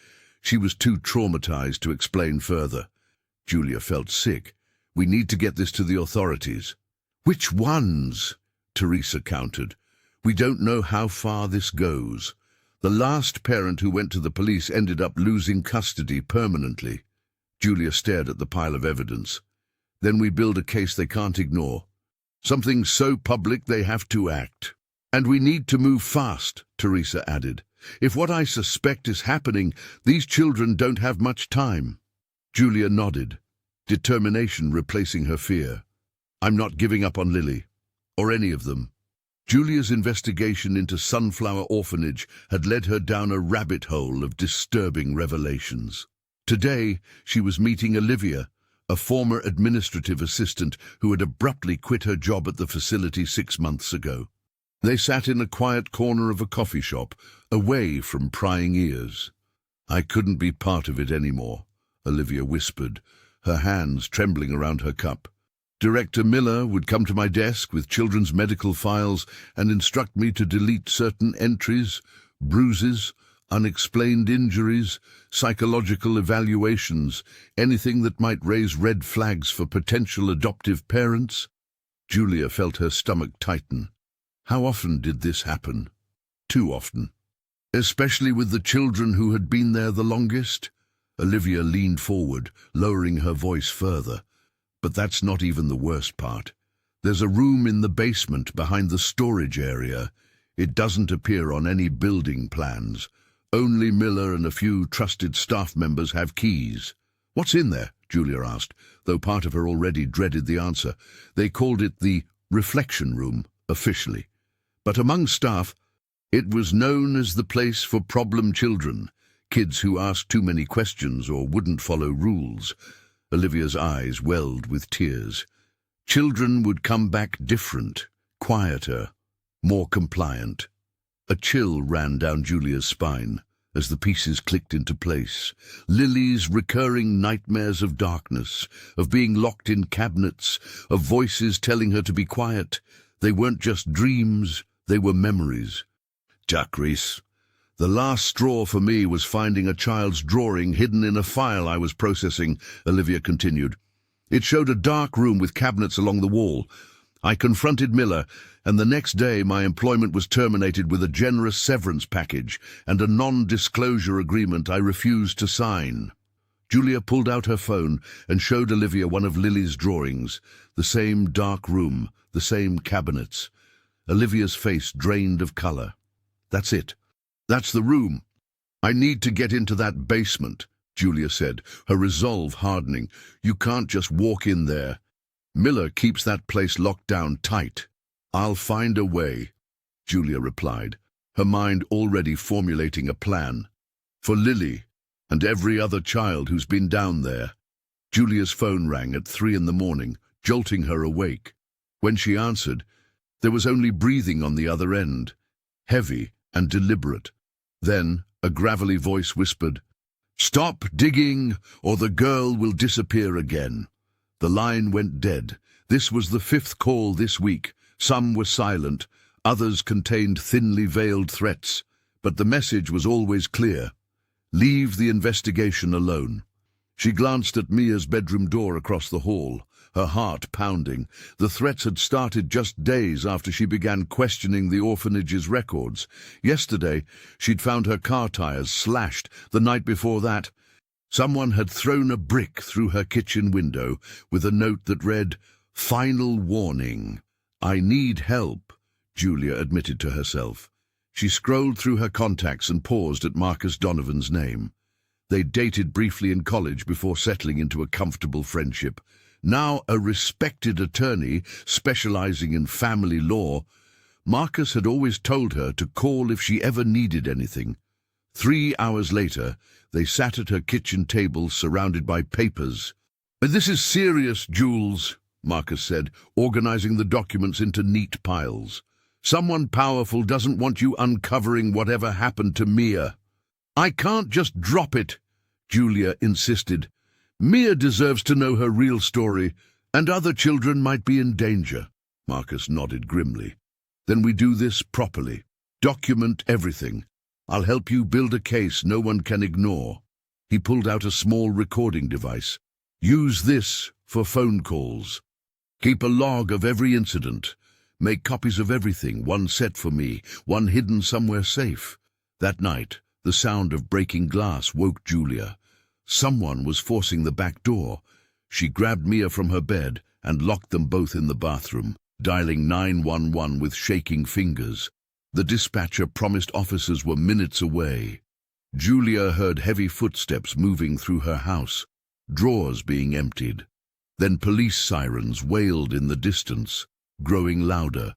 She was too traumatized to explain further. Julia felt sick. We need to get this to the authorities. Which ones? Teresa countered. We don't know how far this goes. The last parent who went to the police ended up losing custody permanently. Julia stared at the pile of evidence. Then we build a case they can't ignore. Something so public they have to act. And we need to move fast, Teresa added. If what I suspect is happening, these children don't have much time. Julia nodded, determination replacing her fear. I'm not giving up on Lily. or any of them. Julia's investigation into Sunflower Orphanage had led her down a rabbit hole of disturbing revelations. Today, she was meeting Olivia, a former administrative assistant who had abruptly quit her job at the facility 6 months ago. They sat in a quiet corner of a coffee shop, away from prying ears. "I couldn't be part of it anymore," Olivia whispered, her hands trembling around her cup. "Director Miller would come to my desk with children's medical files and instruct me to delete certain entries, bruises, unexplained injuries, psychological evaluations, anything that might raise red flags for potential adoptive parents." Julia felt her stomach tighten. How often did this happen? Too often. Especially with the children who had been there the longest? Olivia leaned forward, lowering her voice further. "But that's not even the worst part. There's a room in the basement behind the storage area. It doesn't appear on any building plans. Only Miller and a few trusted staff members have keys." "What's in there?" Julia asked, though part of her already dreaded the answer. They called it the reflection room, officially. But among staff, it was known as the place for problem children, kids who asked too many questions or wouldn't follow rules. Olivia's eyes welled with tears. Children would come back different, quieter, more compliant. A chill ran down Julia's spine as the pieces clicked into place. Lily's recurring nightmares of darkness, of being locked in cabinets, of voices telling her to be quiet. They weren't just dreams, they were memories. "Jack Reese, the last straw for me was finding a child's drawing hidden in a file I was processing," Olivia continued. "It showed a dark room with cabinets along the wall. I confronted Miller, and the next day my employment was terminated with a generous severance package and a non-disclosure agreement I refused to sign." Julia pulled out her phone and showed Olivia one of Lily's drawings, the same dark room, the same cabinets. Olivia's face drained of color. "That's it. That's the room. I need to get into that basement," Julia said, her resolve hardening. "You can't just walk in there. Miller keeps that place locked down tight." "I'll find a way," Julia replied, her mind already formulating a plan. "For Lily, and every other child who's been down there." Julia's phone rang at 3 a.m, jolting her awake. When she answered, there was only breathing on the other end, heavy and deliberate. Then a gravelly voice whispered, "Stop digging, or the girl will disappear again." The line went dead. This was the 5th call this week. Some were silent, others contained thinly veiled threats, but the message was always clear. Leave the investigation alone. She glanced at Mia's bedroom door across the hall, her heart pounding. The threats had started just days after she began questioning the orphanage's records. Yesterday, she'd found her car tires slashed. The night before that, someone had thrown a brick through her kitchen window with a note that read, "Final warning. I need help," Julia admitted to herself. She scrolled through her contacts and paused at Marcus Donovan's name. They dated briefly in college before settling into a comfortable friendship. Now a respected attorney specializing in family law, Marcus had always told her to call if she ever needed anything. 3 hours later, they sat at her kitchen table surrounded by papers. "This is serious, Jules," Marcus said, organizing the documents into neat piles. "Someone powerful doesn't want you uncovering whatever happened to Mia." "I can't just drop it," Julia insisted. "Mia deserves to know her real story, and other children might be in danger." Marcus nodded grimly. "Then we do this properly. Document everything. I'll help you build a case no one can ignore." He pulled out a small recording device. "Use this for phone calls. Keep a log of every incident. Make copies of everything, one set for me, one hidden somewhere safe." That night, the sound of breaking glass woke Julia. Someone was forcing the back door. She grabbed Mia from her bed and locked them both in the bathroom, dialing 911 with shaking fingers. The dispatcher promised officers were minutes away. Julia heard heavy footsteps moving through her house, drawers being emptied. Then police sirens wailed in the distance. growing louder.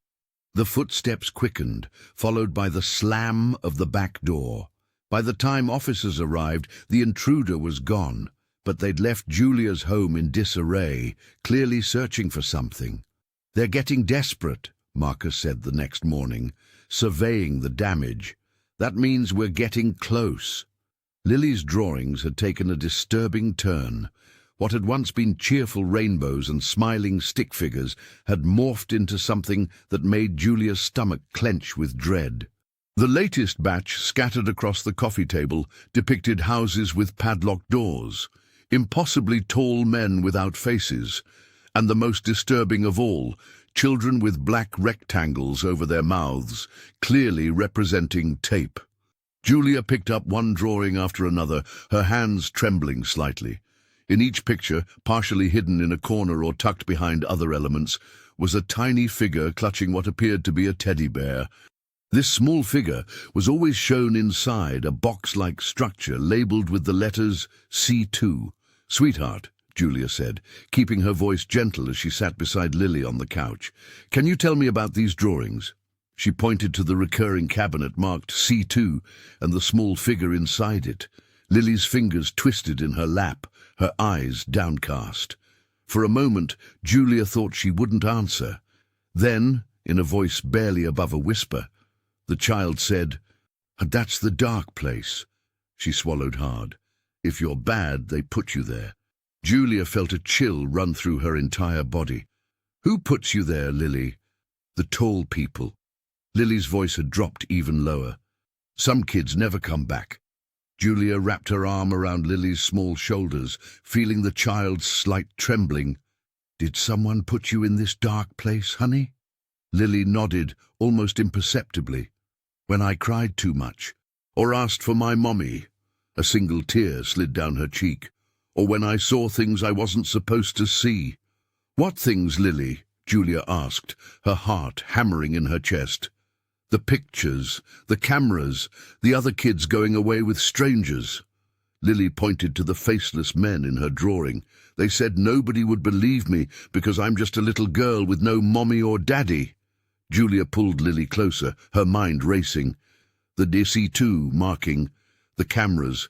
The footsteps quickened, followed by the slam of the back door. By the time officers arrived, the intruder was gone, but they'd left Julia's home in disarray, clearly searching for something. "They're getting desperate," Marcus said the next morning, surveying the damage. "That means we're getting close." Lily's drawings had taken a disturbing turn. What had once been cheerful rainbows and smiling stick figures had morphed into something that made Julia's stomach clench with dread. The latest batch, scattered across the coffee table, depicted houses with padlocked doors, impossibly tall men without faces, and the most disturbing of all, children with black rectangles over their mouths, clearly representing tape. Julia picked up one drawing after another, her hands trembling slightly. In each picture, partially hidden in a corner or tucked behind other elements, was a tiny figure clutching what appeared to be a teddy bear. This small figure was always shown inside a box-like structure labeled with the letters C2. "Sweetheart," Julia said, keeping her voice gentle as she sat beside Lily on the couch. "Can you tell me about these drawings?" She pointed to the recurring cabinet marked C2 and the small figure inside it. Lily's fingers twisted in her lap, her eyes downcast. For a moment, Julia thought she wouldn't answer. Then, in a voice barely above a whisper, the child said, "That's the dark place." She swallowed hard. "If you're bad, they put you there." Julia felt a chill run through her entire body. "Who puts you there, Lily?" "The tall people." Lily's voice had dropped even lower. "Some kids never come back." Julia wrapped her arm around Lily's small shoulders, feeling the child's slight trembling. "Did someone put you in this dark place, honey?" Lily nodded, almost imperceptibly. "When I cried too much, or asked for my mommy." A single tear slid down her cheek. "Or when I saw things I wasn't supposed to see." "What things, Lily?" Julia asked, her heart hammering in her chest. "The pictures, the cameras, the other kids going away with strangers." Lily pointed to the faceless men in her drawing. "They said nobody would believe me because I'm just a little girl with no mommy or daddy." Julia pulled Lily closer, her mind racing. The DC-2 marking, the cameras,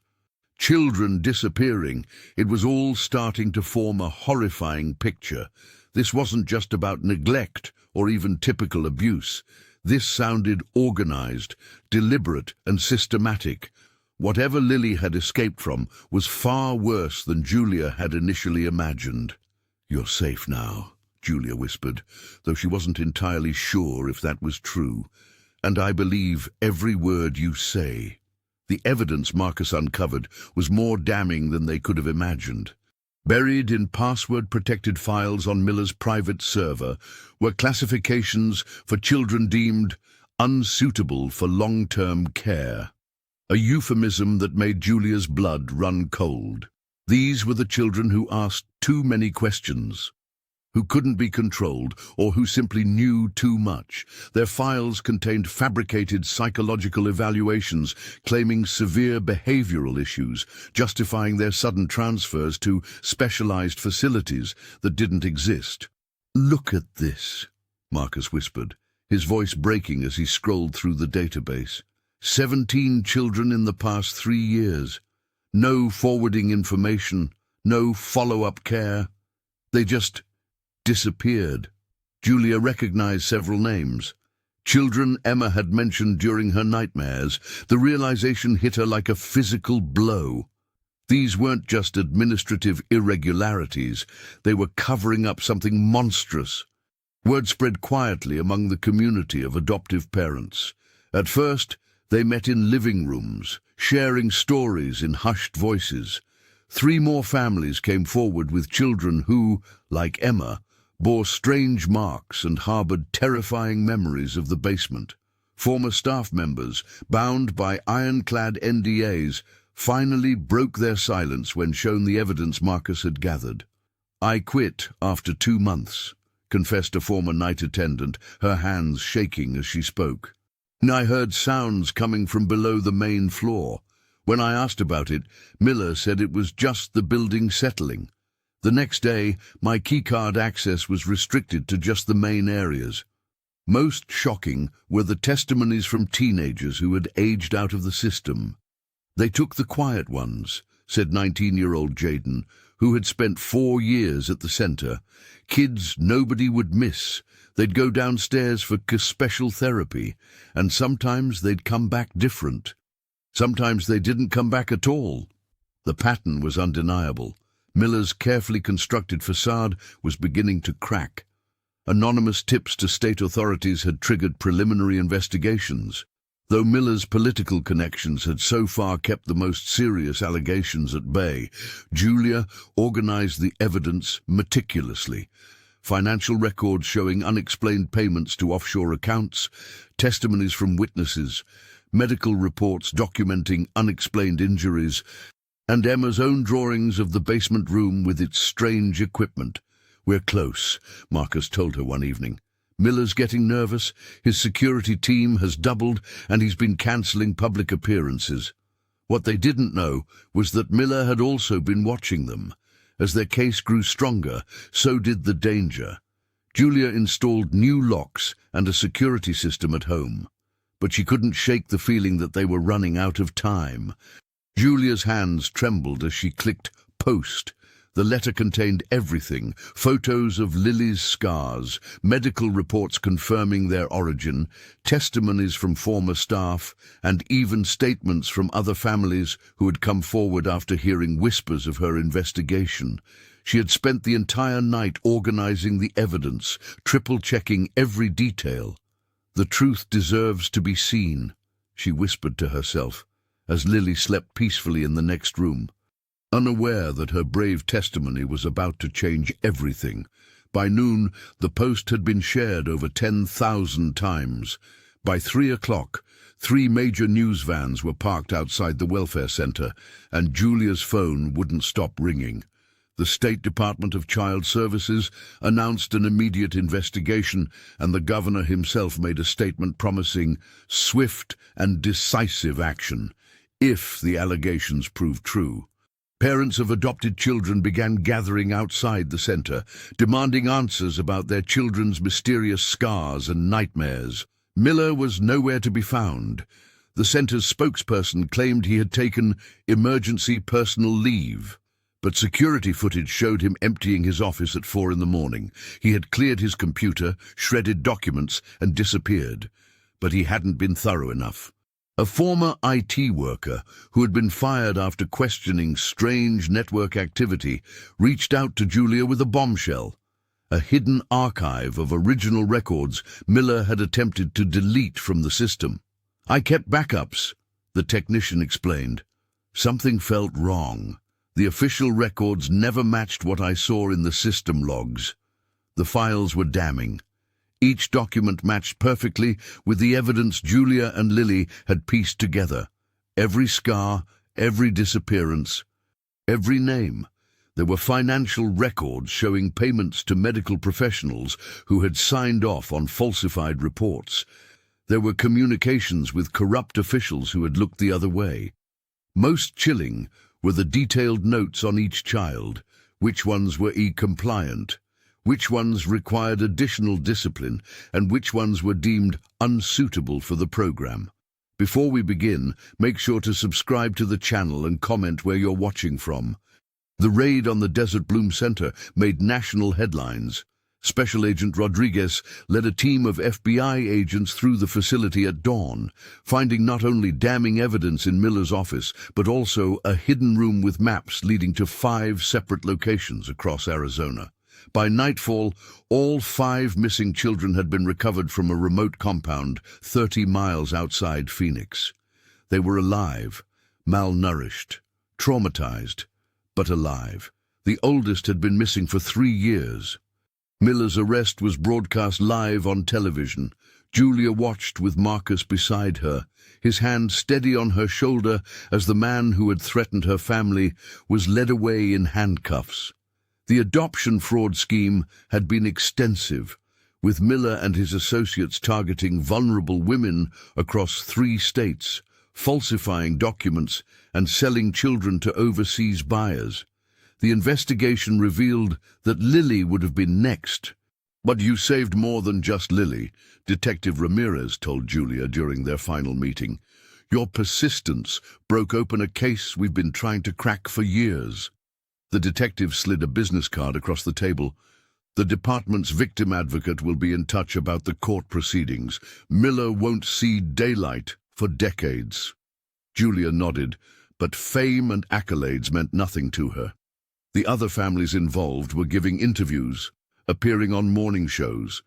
children disappearing. It was all starting to form a horrifying picture. This wasn't just about neglect or even typical abuse. This sounded organized, deliberate, and systematic. Whatever Lily had escaped from was far worse than Julia had initially imagined. "You're safe now," Julia whispered, though she wasn't entirely sure if that was true. "And I believe every word you say." The evidence Marcus uncovered was more damning than they could have imagined. Buried in password-protected files on Miller's private server were classifications for children deemed unsuitable for long-term care, a euphemism that made Julia's blood run cold. These were the children who asked too many questions, who couldn't be controlled, or who simply knew too much. Their files contained fabricated psychological evaluations claiming severe behavioral issues, justifying their sudden transfers to specialized facilities that didn't exist. "Look at this," Marcus whispered, his voice breaking as he scrolled through the database. 17 children in the past 3 years. No forwarding information, no follow-up care. They just disappeared. Julia recognized several names. Children Emma had mentioned during her nightmares. The realization hit her like a physical blow. These weren't just administrative irregularities. They were covering up something monstrous. Word spread quietly among the community of adoptive parents. At first, they met in living rooms, sharing stories in hushed voices. 3 more families came forward with children who, like Emma, bore strange marks and harbored terrifying memories of the basement. Former staff members, bound by ironclad NDAs, finally broke their silence when shown the evidence Marcus had gathered. "I quit after 2 months," confessed a former night attendant, her hands shaking as she spoke. "I heard sounds coming from below the main floor. When I asked about it, Miller said it was just the building settling. The next day, my keycard access was restricted to just the main areas. Most shocking were the testimonies from teenagers who had aged out of the system. They took the quiet ones, said 19-year-old Jaden, who had spent 4 years at the center. Kids nobody would miss. They'd go downstairs for special therapy, and sometimes they'd come back different. Sometimes they didn't come back at all. The pattern was undeniable. Miller's carefully constructed facade was beginning to crack. Anonymous tips to state authorities had triggered preliminary investigations. Though Miller's political connections had so far kept the most serious allegations at bay, Julia organized the evidence meticulously. Financial records showing unexplained payments to offshore accounts, testimonies from witnesses, medical reports documenting unexplained injuries, and Emma's own drawings of the basement room with its strange equipment. "We're close," Marcus told her one evening. "Miller's getting nervous, his security team has doubled, and he's been cancelling public appearances." What they didn't know was that Miller had also been watching them. As their case grew stronger, so did the danger. Julia installed new locks and a security system at home, but she couldn't shake the feeling that they were running out of time. Julia's hands trembled as she clicked "Post." The letter contained everything: photos of Lily's scars, medical reports confirming their origin, testimonies from former staff, and even statements from other families who had come forward after hearing whispers of her investigation. She had spent the entire night organizing the evidence, triple-checking every detail. "The truth deserves to be seen," she whispered to herself, as Lily slept peacefully in the next room. Unaware that her brave testimony was about to change everything. By noon, the post had been shared over 10,000 times. By 3 o'clock, 3 major news vans were parked outside the welfare center, and Julia's phone wouldn't stop ringing. The State Department of Child Services announced an immediate investigation, and the governor himself made a statement promising swift and decisive action, if the allegations proved true. Parents of adopted children began gathering outside the center, demanding answers about their children's mysterious scars and nightmares. Miller was nowhere to be found. The center's spokesperson claimed he had taken emergency personal leave, but security footage showed him emptying his office at 4 in the morning. He had cleared his computer, shredded documents, and disappeared. But he hadn't been thorough enough. A former IT worker, who had been fired after questioning strange network activity, reached out to Julia with a bombshell: a hidden archive of original records Miller had attempted to delete from the system. "I kept backups," the technician explained. "Something felt wrong. The official records never matched what I saw in the system logs." The files were damning. Each document matched perfectly with the evidence Julia and Lily had pieced together. Every scar, every disappearance, every name. There were financial records showing payments to medical professionals who had signed off on falsified reports. There were communications with corrupt officials who had looked the other way. Most chilling were the detailed notes on each child: which ones were E-compliant, which ones required additional discipline, and which ones were deemed unsuitable for the program. Before we begin, make sure to subscribe to the channel and comment where you're watching from. The raid on the Desert Bloom Center made national headlines. Special Agent Rodriguez led a team of FBI agents through the facility at dawn, finding not only damning evidence in Miller's office, but also a hidden room with maps leading to 5 separate locations across Arizona. By nightfall, all 5 missing children had been recovered from a remote compound 30 miles outside Phoenix. They were alive, malnourished, traumatized, but alive. The oldest had been missing for 3 years. Miller's arrest was broadcast live on television. Julia watched with Marcus beside her, his hand steady on her shoulder as the man who had threatened her family was led away in handcuffs. The adoption fraud scheme had been extensive, with Miller and his associates targeting vulnerable women across 3 states, falsifying documents and selling children to overseas buyers. The investigation revealed that Lily would have been next. "But you saved more than just Lily," Detective Ramirez told Julia during their final meeting. "Your persistence broke open a case we've been trying to crack for years." The detective slid a business card across the table. "The department's victim advocate will be in touch about the court proceedings. Miller won't see daylight for decades." Julia nodded, but fame and accolades meant nothing to her. The other families involved were giving interviews, appearing on morning shows,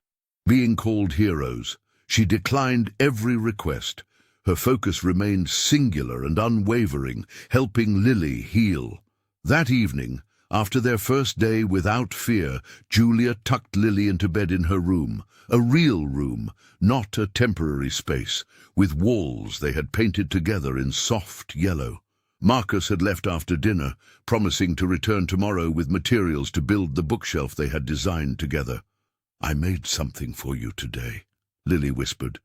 being called heroes. She declined every request. Her focus remained singular and unwavering, helping Lily heal. That evening, after their first day without fear, Julia tucked Lily into bed in her room, a real room, not a temporary space, with walls they had painted together in soft yellow. Marcus had left after dinner, promising to return tomorrow with materials to build the bookshelf they had designed together. "I made something for you today," Lily whispered.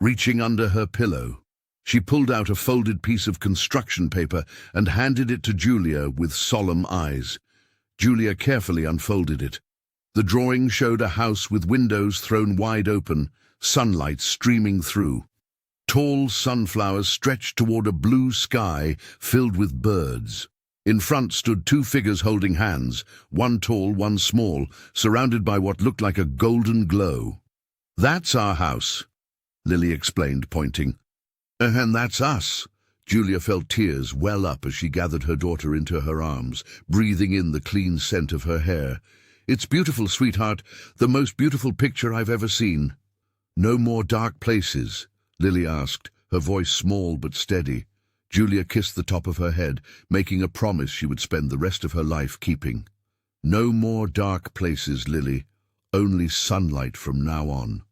Reaching under her pillow, she pulled out a folded piece of construction paper and handed it to Julia with solemn eyes. Julia carefully unfolded it. The drawing showed a house with windows thrown wide open, sunlight streaming through. Tall sunflowers stretched toward a blue sky filled with birds. In front stood two figures holding hands, one tall, one small, surrounded by what looked like a golden glow. "That's our house," Lily explained, pointing. "And that's us." Julia felt tears well up as she gathered her daughter into her arms, breathing in the clean scent of her hair. "It's beautiful, sweetheart, the most beautiful picture I've ever seen." "No more dark places?" Lily asked, her voice small but steady. Julia kissed the top of her head, making a promise she would spend the rest of her life keeping. "No more dark places, Lily. Only sunlight from now on."